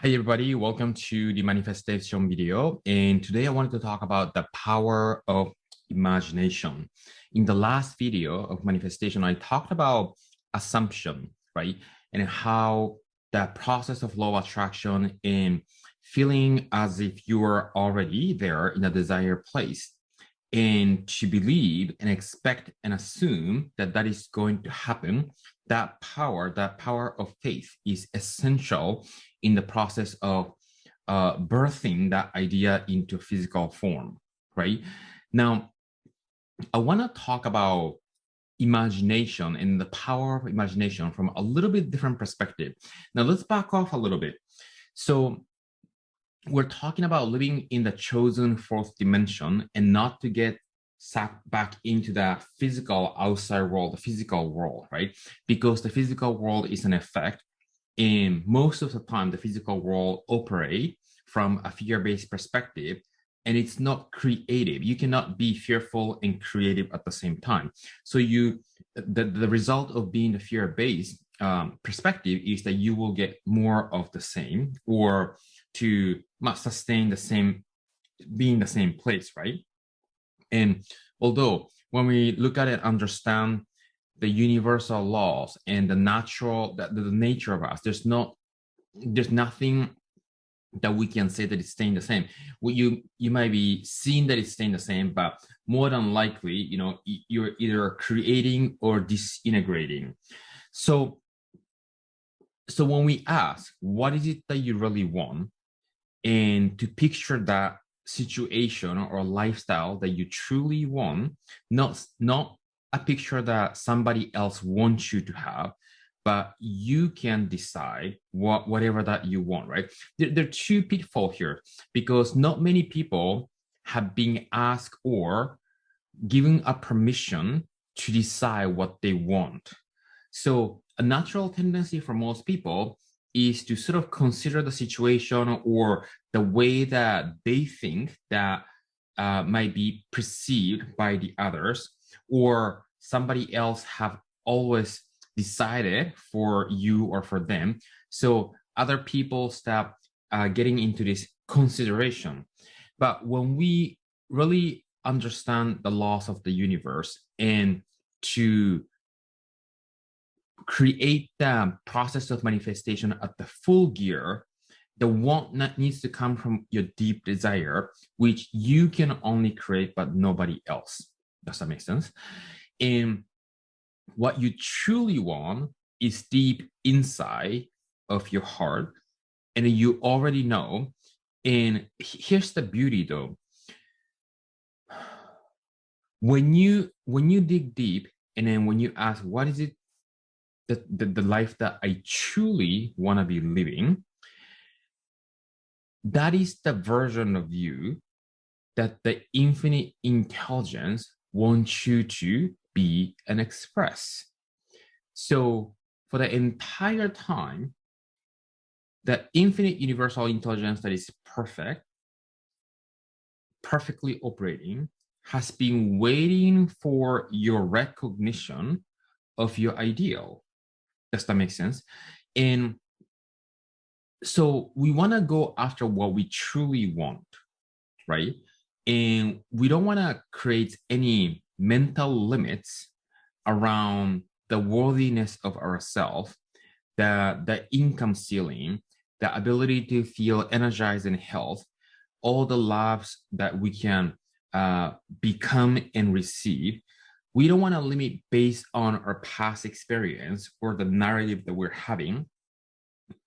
Hi everybody, welcome to the manifestation video. And today I wanted to talk about the power of imagination. In the last video of manifestation, I talked about assumption, right? And how the process of law of attraction and feeling as if you are already there in a desired place and to believe and expect and assume that that is going to happen. That power of faith is essential in the process of birthing that idea into physical form, right? Now, I want to talk about imagination and the power of imagination from a little bit different perspective. Now, let's back off a little bit. So, we're talking about living in the chosen fourth dimension and not to get sucked back into the physical outside world, the physical world, right? Because the physical world is an effect. And most of the time, the physical world operate from a fear-based perspective, and it's not creative. You cannot be fearful and creative at the same time. So the result of being the fear-based perspective is that you will get more of the same, or to sustain the same, be in the same place, right? And although when we look at it, understand the universal laws and the natural, the nature of us, there's nothing that we can say that it's staying the same. Well, you might be seeing that it's staying the same, but more than likely, you're either creating or disintegrating. So when we ask, what is it that you really want? And to picture that situation or lifestyle that you truly want, not a picture that somebody else wants you to have, but you can decide whatever that you want, right? There are two pitfalls here, because not many people have been asked or given a permission to decide what they want. So a natural tendency for most people is to sort of consider the situation or the way that they think that might be perceived by the others, or somebody else have always decided for you or for them. So other people start getting into this consideration. But when we really understand the laws of the universe and to create the process of manifestation at the full gear, the want that needs to come from your deep desire, which you can only create, but nobody else. Does that make sense? And what you truly want is deep inside of your heart, and you already know. And here's the beauty, though. When you dig deep, and then when you ask, what is it the life that I truly want to be living, that is the version of you that the infinite intelligence wants you to be and express. So for the entire time, the infinite universal intelligence that is perfectly operating, has been waiting for your recognition of your ideal. Does that make sense? And so we want to go after what we truly want, right? And we don't want to create any mental limits around the worthiness of ourselves, the income ceiling, the ability to feel energized and health, all the loves that we can become and receive. We don't want to limit based on our past experience or the narrative that we're having,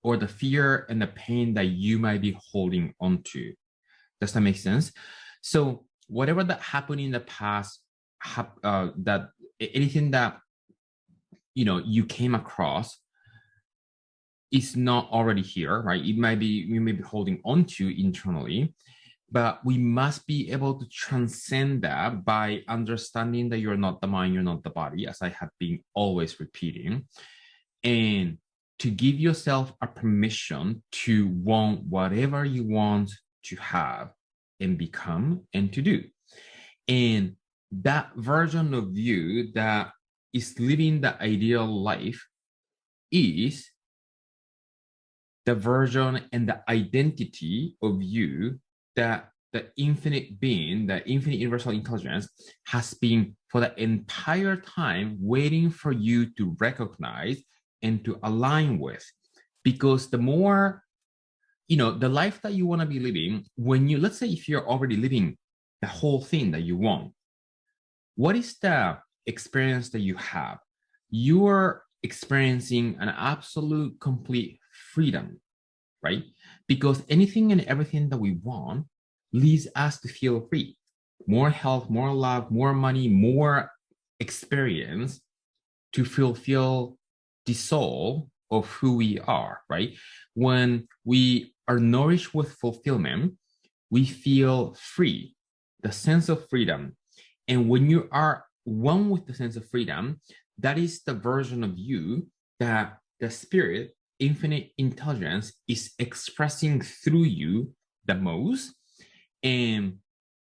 or the fear and the pain that you might be holding onto. Does that make sense? So whatever that happened in the past, that anything that you came across is not already here, right? It might be, we may be holding on to internally, but we must be able to transcend that by understanding that you're not the mind, you're not the body, as I have been always repeating, and to give yourself a permission to want whatever you want to have and become and to do. And that version of you that is living the ideal life is the version and the identity of you that the infinite being, the infinite universal intelligence has been for the entire time waiting for you to recognize and to align with. Because the more, the life that you want to be living, when you, let's say if you're already living the whole thing that you want, what is the experience that you have? You are experiencing an absolute complete freedom, right? Because anything and everything that we want leads us to feel free. More health, more love, more money, more experience to fulfill the soul of who we are, right? When we are nourished with fulfillment, we feel free, the sense of freedom. And when you are one with the sense of freedom, that is the version of you that the spirit, infinite intelligence, is expressing through you the most. And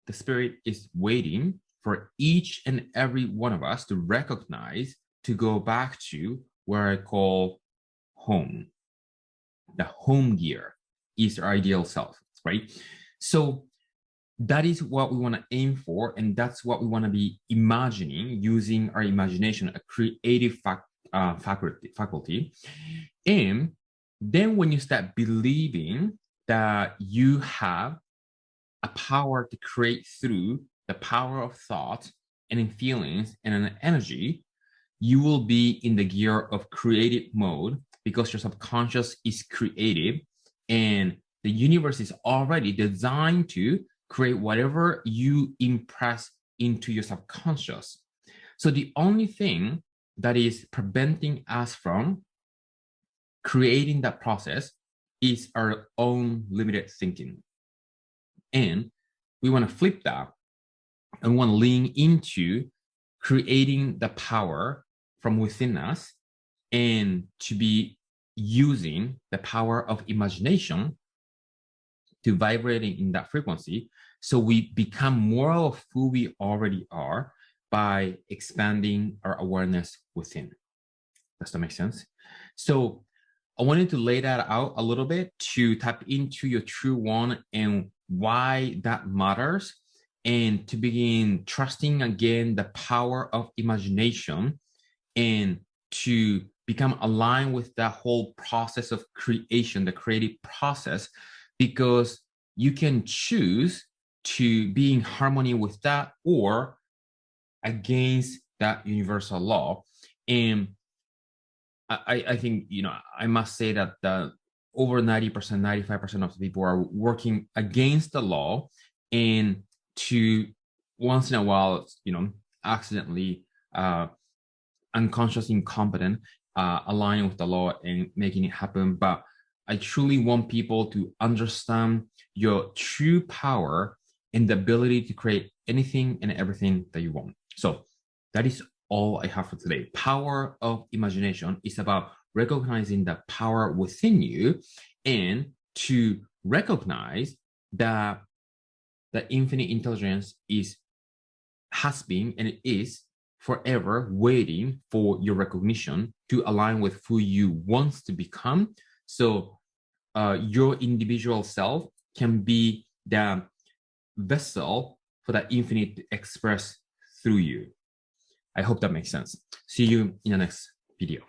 the spirit is waiting for each and every one of us to recognize, to go back to where I call home. The home gear is our ideal self, right? So that is what we want to aim for, and that's what we want to be imagining using our imagination, a creative faculty. And then when you start believing that you have a power to create through the power of thought and in feelings and an energy, you will be in the gear of creative mode because your subconscious is creative and the universe is already designed to create whatever you impress into your subconscious. So the only thing that is preventing us from creating that process is our own limited thinking. And we want to flip that and want to lean into creating the power from within us and to be using the power of imagination to vibrating in that frequency, so we become more of who we already are by expanding our awareness within. Does that make sense? So I wanted to lay that out a little bit to tap into your true one and why that matters, and to begin trusting again the power of imagination and to become aligned with that whole process of creation, the creative process, because you can choose to be in harmony with that or against that universal law. And I think, I must say that over 90%, 95% of the people are working against the law, and to once in a while, accidentally, unconsciously incompetent, aligning with the law and making it happen. But I truly want people to understand your true power and the ability to create anything and everything that you want. So that is all I have for today. Power of imagination is about recognizing the power within you and to recognize that the infinite intelligence has been and it is forever waiting for your recognition to align with who you want to become. So your individual self can be the vessel for the infinite to express through you. I hope that makes sense. See you in the next video.